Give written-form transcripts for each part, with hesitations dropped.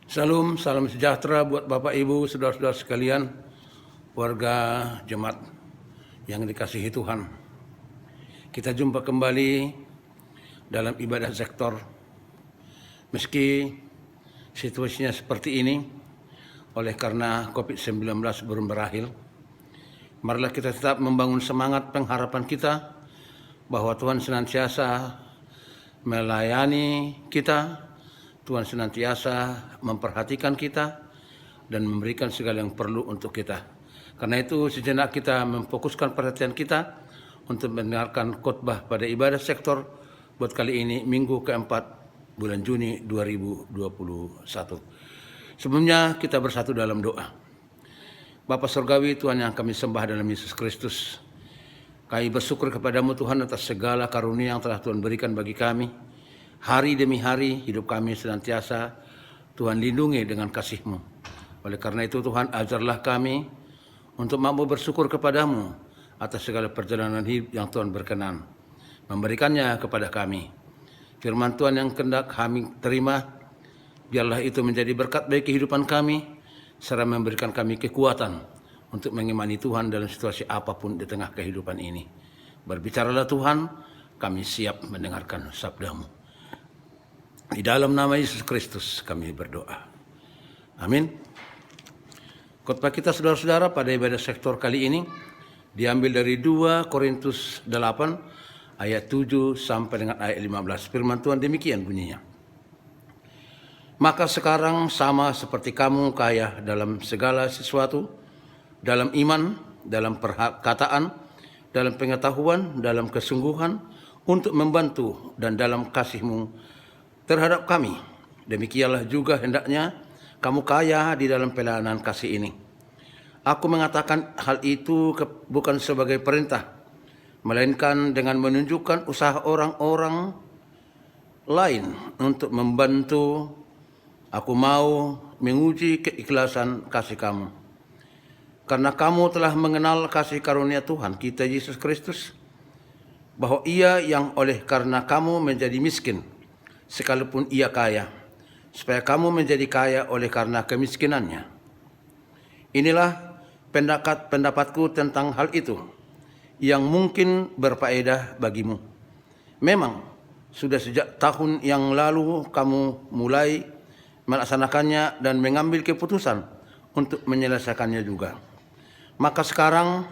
Salam sejahtera buat Bapak Ibu, saudara-saudara sekalian, warga jemaat yang dikasihi Tuhan. Kita jumpa kembali dalam ibadah sektor. Meski situasinya seperti ini, oleh karena COVID-19 belum berakhir, marilah kita tetap membangun semangat pengharapan kita bahwa Tuhan senantiasa melayani kita, Tuhan senantiasa memperhatikan kita dan memberikan segala yang perlu untuk kita. Karena itu sejenak kita memfokuskan perhatian kita untuk mendengarkan khotbah pada ibadah sektor buat kali ini Minggu keempat bulan Juni 2021. Sebelumnya kita bersatu dalam doa. Bapa Surgawi, Tuhan yang kami sembah dalam Yesus Kristus, kami bersyukur kepadamu Tuhan atas segala karunia yang telah Tuhan berikan bagi kami. Hari demi hari hidup kami senantiasa Tuhan lindungi dengan kasih-Mu. Oleh karena itu Tuhan, ajarlah kami untuk mampu bersyukur kepadamu atas segala perjalanan hidup yang Tuhan berkenan memberikannya kepada kami. Firman Tuhan yang hendak kami terima, biarlah itu menjadi berkat bagi kehidupan kami, serta memberikan kami kekuatan untuk mengimani Tuhan dalam situasi apapun di tengah kehidupan ini. Berbicaralah Tuhan, kami siap mendengarkan sabda-Mu. Di dalam nama Yesus Kristus kami berdoa. Amin. Khotbah kita saudara-saudara pada ibadah sektor kali ini diambil dari 2 Korintus 8 ayat 7 sampai dengan ayat 15. Firman Tuhan demikian bunyinya. Maka sekarang sama seperti kamu kaya dalam segala sesuatu, dalam iman, dalam perkataan, dalam pengetahuan, dalam kesungguhan, untuk membantu dan dalam kasih-Mu terhadap kami. Demikianlah juga hendaknya kamu kaya di dalam pelayanan kasih ini. Aku mengatakan hal itu bukan sebagai perintah, melainkan dengan menunjukkan usaha orang-orang lain untuk membantu. Aku mau menguji keikhlasan kasih kamu. Karena kamu telah mengenal kasih karunia Tuhan kita Yesus Kristus, bahwa Ia yang oleh karena kamu menjadi miskin, sekalipun Ia kaya, supaya kamu menjadi kaya oleh karena kemiskinannya. Inilah pendapatku tentang hal itu, yang mungkin berfaedah bagimu. Memang, sudah sejak tahun yang lalu kamu mulai melaksanakannya dan mengambil keputusan untuk menyelesaikannya juga. Maka sekarang,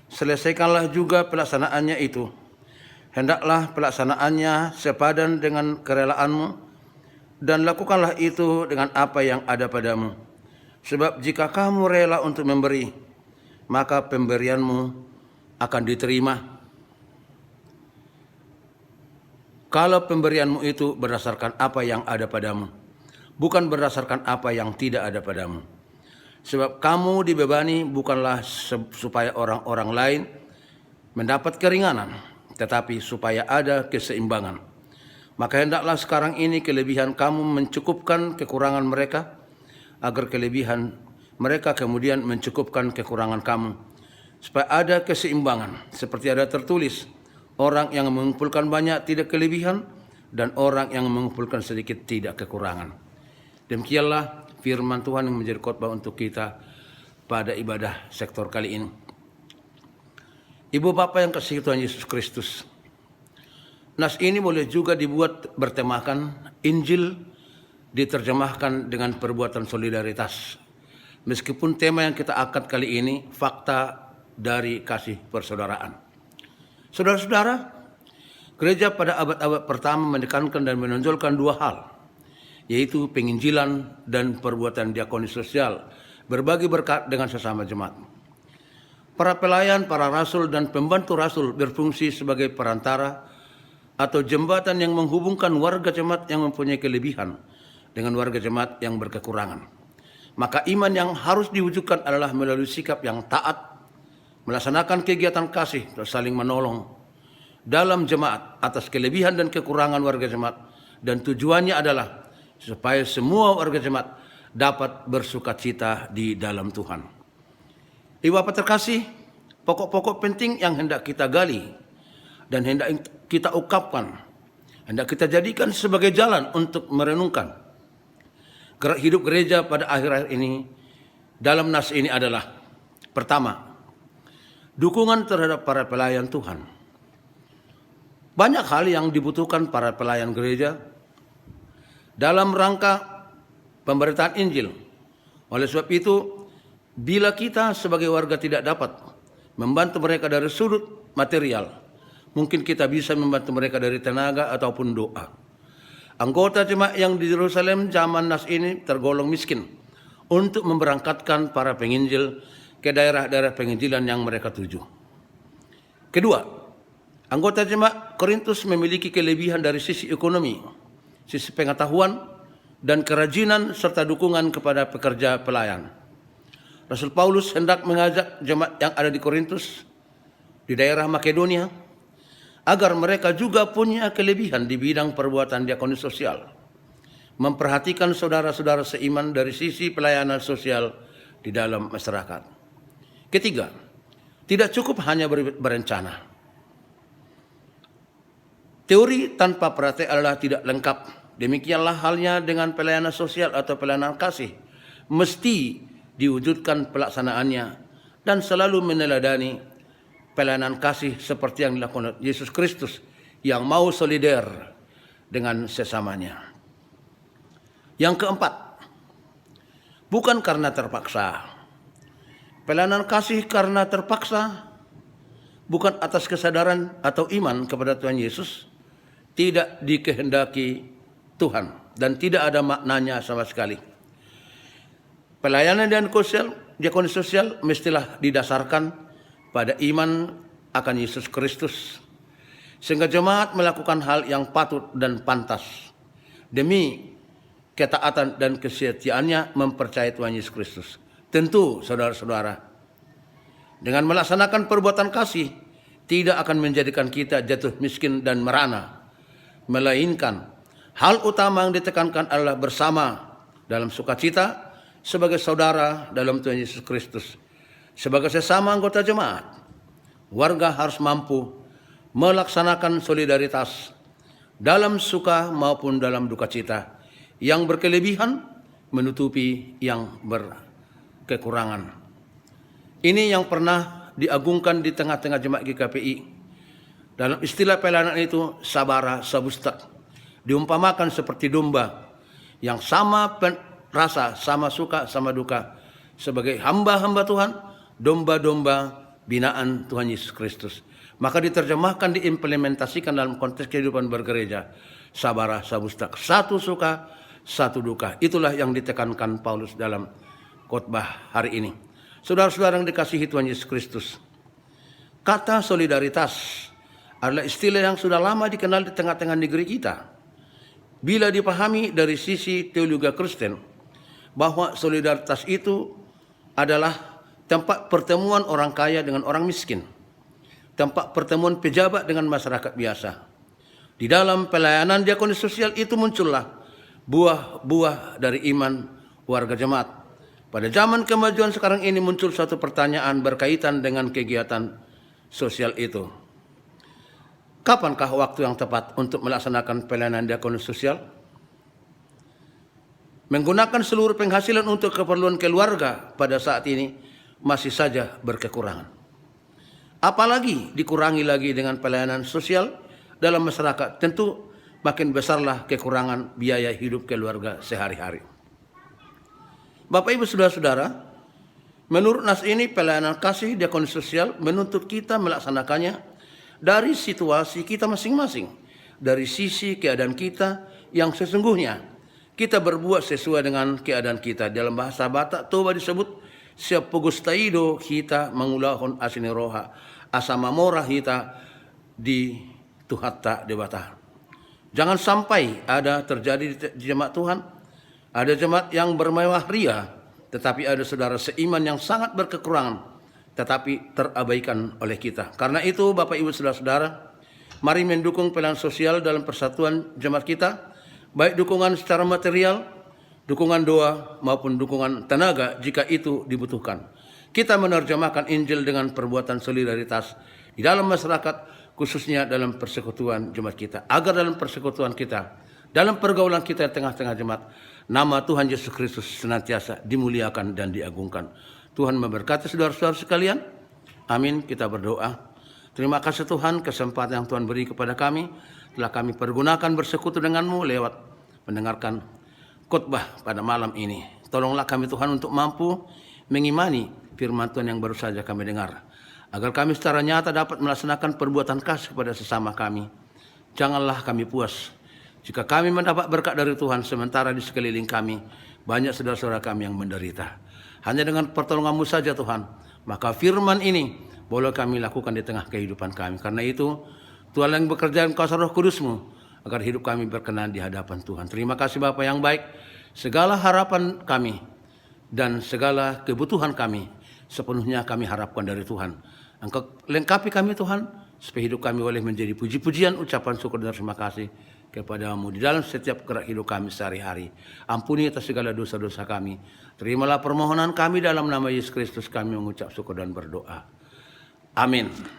selesaikanlah juga pelaksanaannya itu. Hendaklah pelaksanaannya sepadan dengan kerelaanmu, dan lakukanlah itu dengan apa yang ada padamu. Sebab jika kamu rela untuk memberi, maka pemberianmu akan diterima. Kalau pemberianmu itu berdasarkan apa yang ada padamu, bukan berdasarkan apa yang tidak ada padamu. Sebab kamu dibebani bukanlah supaya orang-orang lain mendapat keringanan, tetapi supaya ada keseimbangan. Maka hendaklah sekarang ini kelebihan kamu mencukupkan kekurangan mereka, agar kelebihan mereka kemudian mencukupkan kekurangan kamu, supaya ada keseimbangan. Seperti ada tertulis, orang yang mengumpulkan banyak tidak kelebihan, dan orang yang mengumpulkan sedikit tidak kekurangan. Demikianlah firman Tuhan yang menjadi khotbah untuk kita pada ibadah sektor kali ini. Ibu Bapak yang kasih Tuhan Yesus Kristus, nas ini boleh juga dibuat bertemakan Injil diterjemahkan dengan perbuatan solidaritas. Meskipun tema yang kita angkat kali ini fakta dari kasih persaudaraan. Saudara-saudara, gereja pada abad-abad pertama menekankan dan menonjolkan dua hal, yaitu penginjilan dan perbuatan diakoni sosial, berbagi berkat dengan sesama jemaat. Para pelayan, para rasul, dan pembantu rasul berfungsi sebagai perantara atau jembatan yang menghubungkan warga jemaat yang mempunyai kelebihan dengan warga jemaat yang berkekurangan. Maka iman yang harus diwujudkan adalah melalui sikap yang taat, melaksanakan kegiatan kasih dan saling menolong dalam jemaat atas kelebihan dan kekurangan warga jemaat, dan tujuannya adalah supaya semua warga jemaat dapat bersukacita di dalam Tuhan. Ibu Bapak terkasih, pokok-pokok penting yang hendak kita gali dan hendak kita ungkapkan, hendak kita jadikan sebagai jalan untuk merenungkan hidup gereja pada akhir-akhir ini dalam nas ini adalah: pertama, dukungan terhadap para pelayan Tuhan. Banyak hal yang dibutuhkan para pelayan gereja dalam rangka pemberitaan Injil. Oleh sebab itu, bila kita sebagai warga tidak dapat membantu mereka dari sudut material, mungkin kita bisa membantu mereka dari tenaga ataupun doa. Anggota jemaat yang di Yerusalem zaman nas ini tergolong miskin untuk memberangkatkan para penginjil ke daerah-daerah penginjilan yang mereka tuju. Kedua, anggota jemaat Korintus memiliki kelebihan dari sisi ekonomi, sisi pengetahuan, dan kerajinan serta dukungan kepada pekerja pelayan. Rasul Paulus hendak mengajak jemaat yang ada di Korintus, di daerah Makedonia, agar mereka juga punya kelebihan di bidang perbuatan diakoni sosial, memperhatikan saudara-saudara seiman dari sisi pelayanan sosial di dalam masyarakat. Ketiga, tidak cukup hanya berencana. Teori tanpa praktek adalah tidak lengkap. Demikianlah halnya dengan pelayanan sosial atau pelayanan kasih. Mesti diwujudkan pelaksanaannya dan selalu meneladani pelayanan kasih seperti yang dilakukan Yesus Kristus yang mau solider dengan sesamanya. Yang keempat, bukan karena terpaksa. Pelayanan kasih karena terpaksa, bukan atas kesadaran atau iman kepada Tuhan Yesus, tidak dikehendaki Tuhan dan tidak ada maknanya sama sekali. Pelayanan dan diakoni sosial mestilah didasarkan pada iman akan Yesus Kristus, sehingga jemaat melakukan hal yang patut dan pantas demi ketaatan dan kesetiaannya mempercayai Tuhan Yesus Kristus. Tentu saudara-saudara, dengan melaksanakan perbuatan kasih tidak akan menjadikan kita jatuh miskin dan merana, melainkan hal utama yang ditekankan adalah bersama dalam sukacita sebagai saudara dalam Tuhan Yesus Kristus. Sebagai sesama anggota jemaat, warga harus mampu melaksanakan solidaritas dalam suka maupun dalam duka cita, yang berkelebihan menutupi yang berkekurangan. Ini yang pernah diagungkan di tengah-tengah jemaat GKPI. Dalam istilah pelayanan itu, sabara sabustak, diumpamakan seperti domba yang sama rasa, sama suka, sama duka, sebagai hamba-hamba Tuhan, domba-domba binaan Tuhan Yesus Kristus. Maka diterjemahkan, diimplementasikan dalam konteks kehidupan bergereja, sabara sabustak, satu suka, satu duka. Itulah yang ditekankan Paulus dalam khotbah hari ini. Saudara-saudara yang dikasihi Tuhan Yesus Kristus, kata solidaritas adalah istilah yang sudah lama dikenal di tengah-tengah negeri kita. Bila dipahami dari sisi teologi Kristen, bahwa solidaritas itu adalah tempat pertemuan orang kaya dengan orang miskin, tempat pertemuan pejabat dengan masyarakat biasa. Di dalam pelayanan diakoni sosial itu muncullah buah-buah dari iman warga jemaat. Pada zaman kemajuan sekarang ini muncul suatu pertanyaan berkaitan dengan kegiatan sosial itu. Kapankah waktu yang tepat untuk melaksanakan pelayanan diakoni sosial? Menggunakan seluruh penghasilan untuk keperluan keluarga pada saat ini masih saja berkekurangan. Apalagi dikurangi lagi dengan pelayanan sosial dalam masyarakat, tentu makin besarlah kekurangan biaya hidup keluarga sehari-hari. Bapak Ibu saudara-saudara, menurut nas ini pelayanan kasih diakoni sosial menuntut kita melaksanakannya dari situasi kita masing-masing, dari sisi keadaan kita yang sesungguhnya. Kita berbuat sesuai dengan keadaan kita. Dalam bahasa Batak, Toba disebut siap pugustaido kita mengulahon asini roha asama morah kita di tuhatta debata. Jangan sampai ada terjadi di jemaat Tuhan, ada jemaat yang bermewah ria, tetapi ada saudara seiman yang sangat berkekurangan, tetapi terabaikan oleh kita. Karena itu Bapak Ibu saudara-saudara, mari mendukung pelayanan sosial dalam persatuan jemaat kita, baik dukungan secara material, dukungan doa, maupun dukungan tenaga jika itu dibutuhkan. Kita menerjemahkan Injil dengan perbuatan solidaritas di dalam masyarakat, khususnya dalam persekutuan jemaat kita, agar dalam persekutuan kita dalam pergaulan kita di tengah-tengah jemaat. Nama Tuhan Yesus Kristus senantiasa dimuliakan dan diagungkan. Tuhan memberkati saudara-saudara sekalian. Amin. Kita berdoa. Terima kasih Tuhan, kesempatan yang Tuhan beri kepada kami. Telah kami pergunakan bersekutu denganmu lewat mendengarkan khotbah pada malam ini. Tolonglah kami Tuhan untuk mampu mengimani firman Tuhan yang baru saja kami dengar. Agar kami secara nyata dapat melaksanakan perbuatan kasih kepada sesama kami. Janganlah kami puas jika kami mendapat berkat dari Tuhan, sementara di sekeliling kami banyak saudara-saudara kami yang menderita. Hanya dengan pertolongan-Mu saja Tuhan, maka firman ini boleh kami lakukan di tengah kehidupan kami. Karena itu, Tuhan yang bekerja dalam kuasa Roh Kudus-Mu, agar hidup kami berkenan di hadapan Tuhan. Terima kasih Bapa yang baik. Segala harapan kami dan segala kebutuhan kami sepenuhnya kami harapkan dari Tuhan. Engkau lengkapi kami Tuhan, supaya hidup kami boleh menjadi puji-pujian, ucapan syukur dan terima kasih kepada-Mu di dalam setiap gerak hidup kami sehari-hari. Ampuni atas segala dosa-dosa kami. Terimalah permohonan kami dalam nama Yesus Kristus, kami mengucap syukur dan berdoa. Amin.